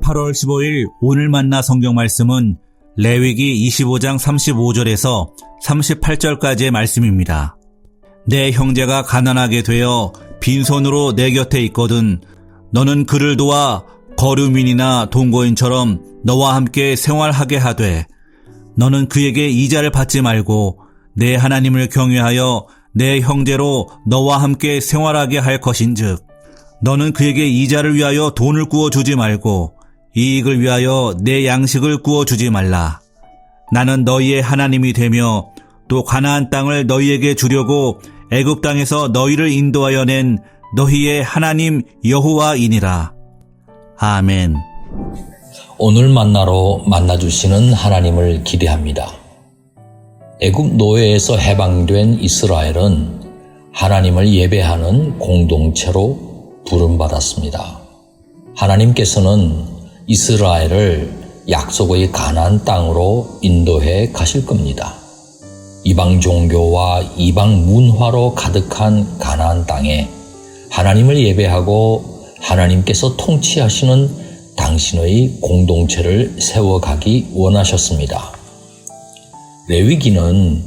8월 15일 오늘 만나 성경 말씀은 레위기 25장 35절에서 38절까지의 말씀입니다. 내 형제가 가난하게 되어 빈손으로 내 곁에 있거든 너는 그를 도와 거류민이나 동거인처럼 너와 함께 생활하게 하되 너는 그에게 이자를 받지 말고 내 하나님을 경외하여 내 형제로 너와 함께 생활하게 할 것인즉 너는 그에게 이자를 위하여 돈을 구워주지 말고 이익을 위하여 내 양식을 구워주지 말라. 나는 너희의 하나님이 되며 또 가나안 땅을 너희에게 주려고 애굽 땅에서 너희를 인도하여 낸 너희의 하나님 여호와이니라. 아멘. 오늘 만나러 만나주시는 하나님을 기대합니다. 애굽 노예에서 해방된 이스라엘은 하나님을 예배하는 공동체로 부름받았습니다. 하나님께서는 이스라엘을 약속의 가나안 땅으로 인도해 가실 겁니다. 이방 종교와 이방 문화로 가득한 가나안 땅에 하나님을 예배하고 하나님께서 통치하시는 당신의 공동체를 세워가기 원하셨습니다. 레위기는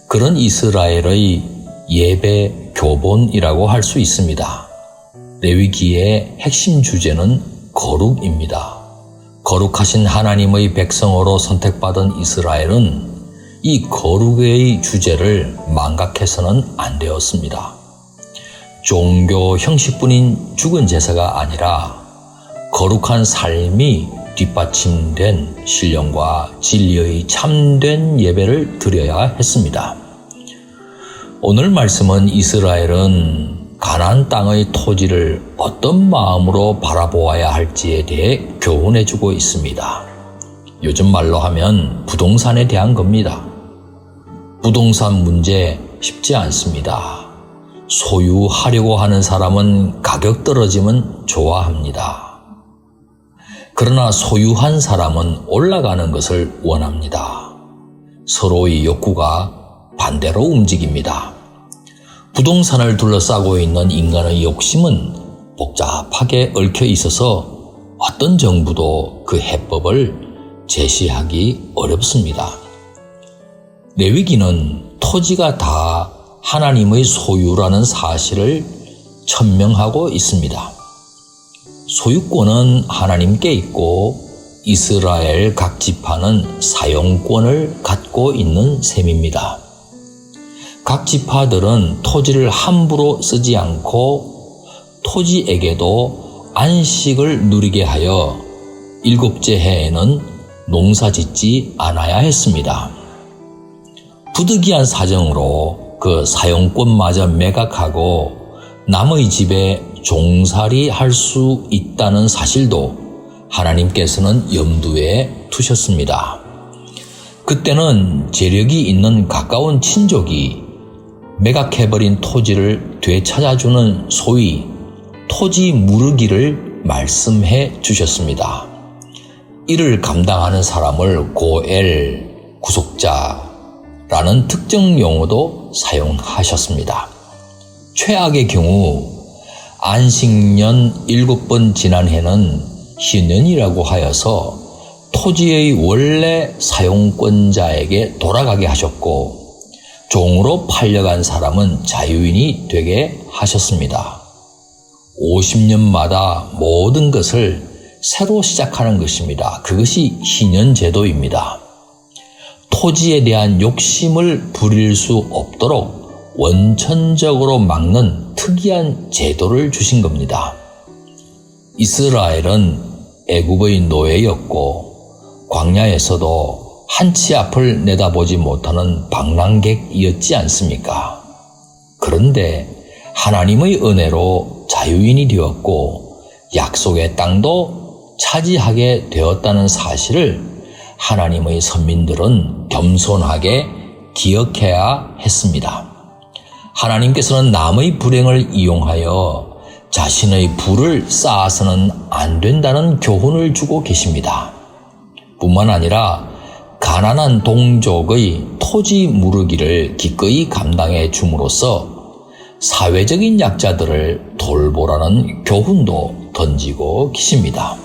그런 이스라엘의 예배 교본이라고 할 수 있습니다. 레위기의 핵심 주제는 거룩입니다. 거룩하신 하나님의 백성으로 선택받은 이스라엘은 이 거룩의 주제를 망각해서는 안 되었습니다. 종교 형식뿐인 죽은 제사가 아니라 거룩한 삶이 뒷받침된 신령과 진리의 참된 예배를 드려야 했습니다. 오늘 말씀은 이스라엘은 가나안 땅의 토지를 어떤 마음으로 바라보아야 할지에 대해 교훈해주고 있습니다. 요즘 말로 하면 부동산에 대한 겁니다. 부동산 문제 쉽지 않습니다. 소유하려고 하는 사람은 가격 떨어지면 좋아합니다. 그러나 소유한 사람은 올라가는 것을 원합니다. 서로의 욕구가 반대로 움직입니다. 부동산을 둘러싸고 있는 인간의 욕심은 복잡하게 얽혀 있어서 어떤 정부도 그 해법을 제시하기 어렵습니다. 레위기는 토지가 다 하나님의 소유라는 사실을 천명하고 있습니다. 소유권은 하나님께 있고 이스라엘 각 지파는 사용권을 갖고 있는 셈입니다. 각 지파들은 토지를 함부로 쓰지 않고 토지에게도 안식을 누리게 하여 일곱째 해에는 농사 짓지 않아야 했습니다. 부득이한 사정으로 그 사용권마저 매각하고 남의 집에 종살이 할 수 있다는 사실도 하나님께서는 염두에 두셨습니다. 그때는 재력이 있는 가까운 친족이 매각해버린 토지를 되찾아주는 소위 토지 무르기를 말씀해 주셨습니다. 이를 감당하는 사람을 고엘, 구속자라는 특정 용어도 사용하셨습니다. 최악의 경우 안식년 7번 지난 해는 희년이라고 하여서 토지의 원래 사용권자에게 돌아가게 하셨고 종으로 팔려간 사람은 자유인이 되게 하셨습니다. 50년마다 모든 것을 새로 시작하는 것입니다. 그것이 희년제도입니다. 토지에 대한 욕심을 부릴 수 없도록 원천적으로 막는 특이한 제도를 주신 겁니다. 이스라엘은 애굽의 노예였고 광야에서도 한치 앞을 내다보지 못하는 방랑객이었지 않습니까? 그런데 하나님의 은혜로 자유인이 되었고 약속의 땅도 차지하게 되었다는 사실을 하나님의 선민들은 겸손하게 기억해야 했습니다. 하나님께서는 남의 불행을 이용하여 자신의 부를 쌓아서는 안 된다는 교훈을 주고 계십니다. 뿐만 아니라 가난한 동족의 토지 무르기를 기꺼이 감당해 줌으로써 사회적인 약자들을 돌보라는 교훈도 던지고 계십니다.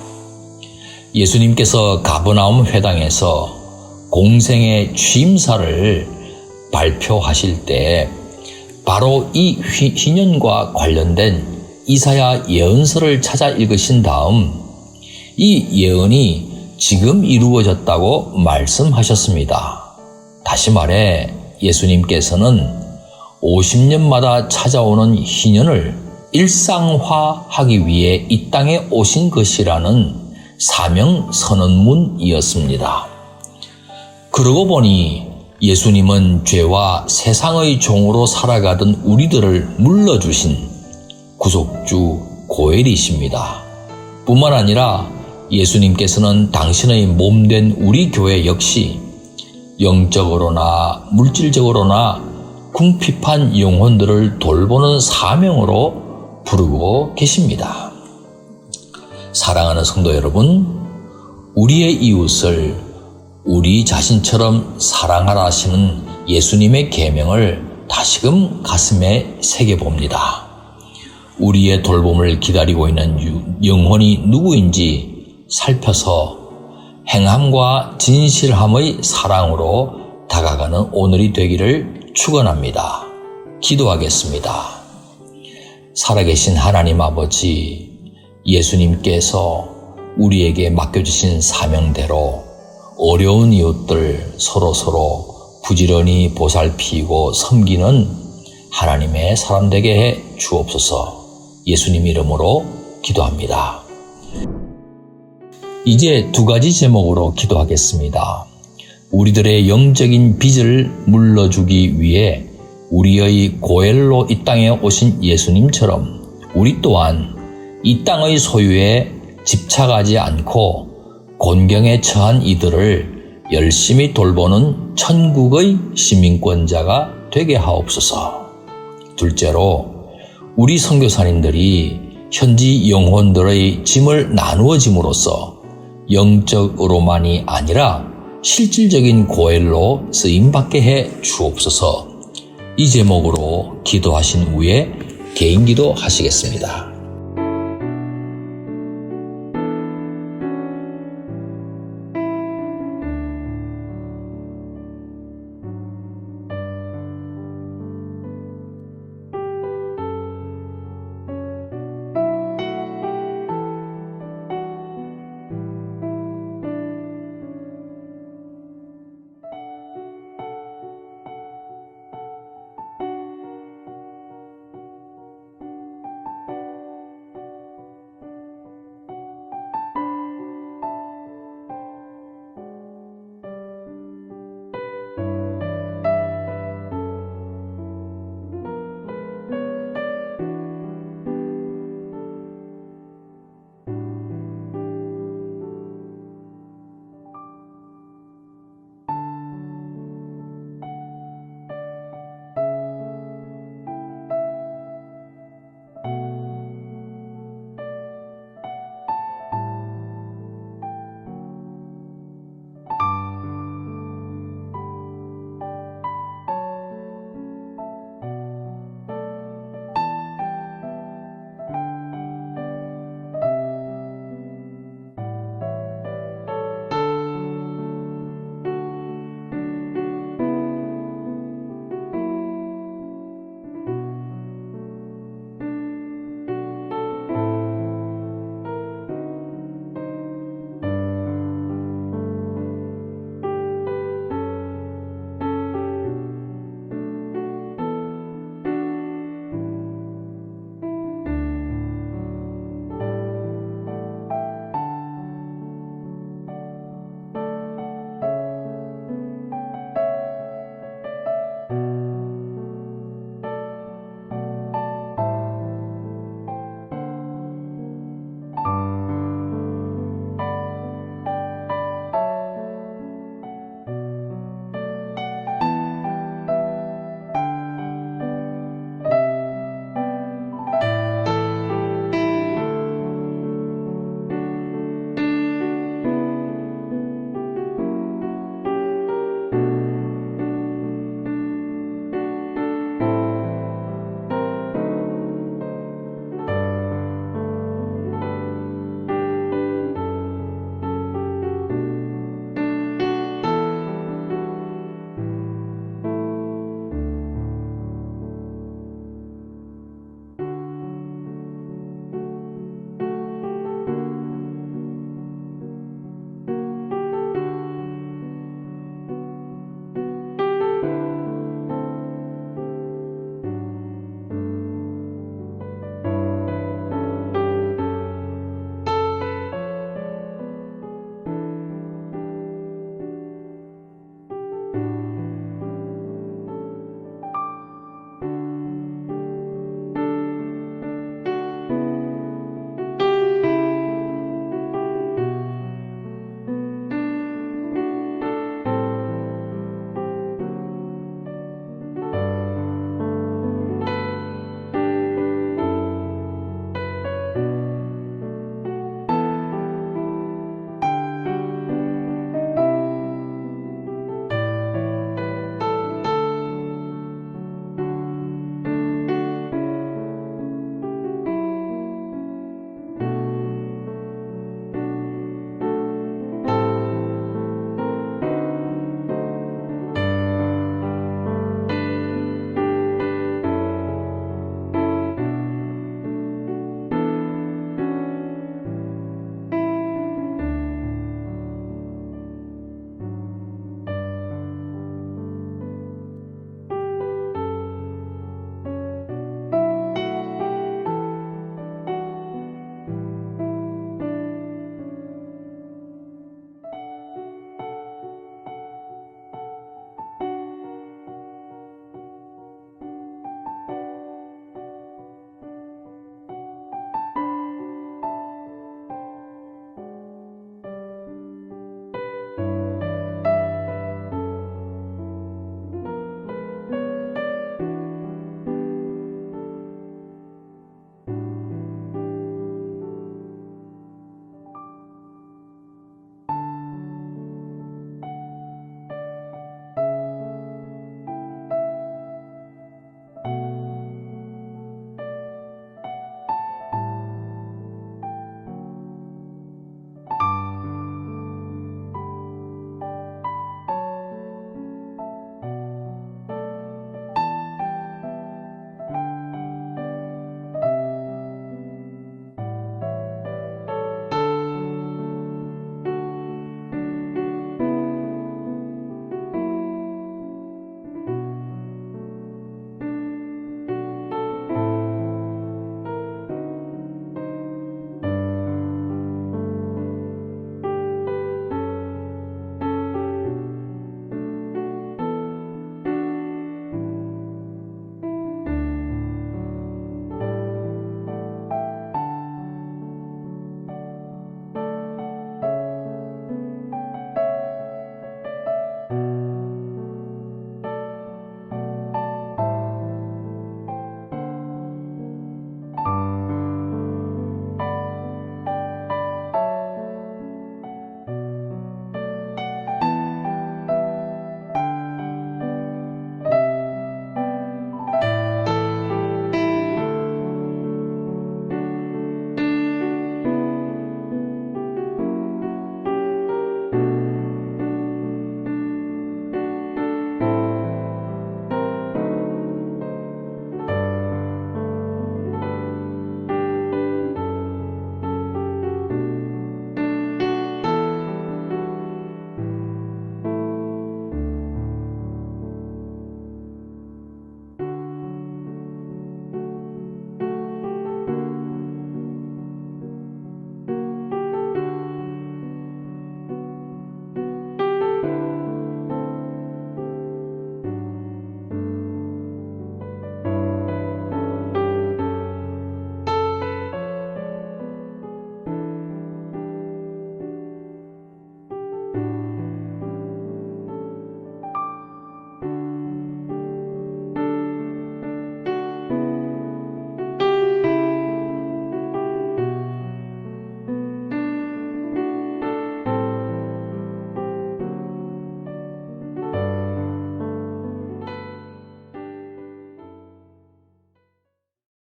예수님께서 가버나움 회당에서 공생의 취임사를 발표하실 때 바로 이 희년과 관련된 이사야 예언서를 찾아 읽으신 다음 이 예언이 지금 이루어졌다고 말씀하셨습니다. 다시 말해 예수님께서는 50년마다 찾아오는 희년을 일상화하기 위해 이 땅에 오신 것이라는 사명 선언문이었습니다. 그러고 보니 예수님은 죄와 세상의 종으로 살아가던 우리들을 물러주신 구속주 고엘이십니다. 뿐만 아니라 예수님께서는 당신의 몸된 우리 교회 역시 영적으로나 물질적으로나 궁핍한 영혼들을 돌보는 사명으로 부르고 계십니다. 사랑하는 성도 여러분, 우리의 이웃을 우리 자신처럼 사랑하라 하시는 예수님의 계명을 다시금 가슴에 새겨봅니다. 우리의 돌봄을 기다리고 있는 영혼이 누구인지 살펴서 행함과 진실함의 사랑으로 다가가는 오늘이 되기를 축원합니다. 기도하겠습니다. 살아계신 하나님 아버지, 예수님께서 우리에게 맡겨주신 사명대로 어려운 이웃들 서로 부지런히 보살피고 섬기는 하나님의 사람 되게 해 주옵소서. 예수님 이름으로 기도합니다. 이제 두 가지 제목으로 기도하겠습니다. 우리들의 영적인 빚을 물러주기 위해 우리의 고엘로 이 땅에 오신 예수님처럼 우리 또한 이 땅의 소유에 집착하지 않고 곤경에 처한 이들을 열심히 돌보는 천국의 시민권자가 되게 하옵소서. 둘째로 우리 선교사님들이 현지 영혼들의 짐을 나누어짐으로써 영적으로만이 아니라 실질적인 고엘로 쓰임받게 해 주옵소서. 이 제목으로 기도하신 후에 개인기도 하시겠습니다.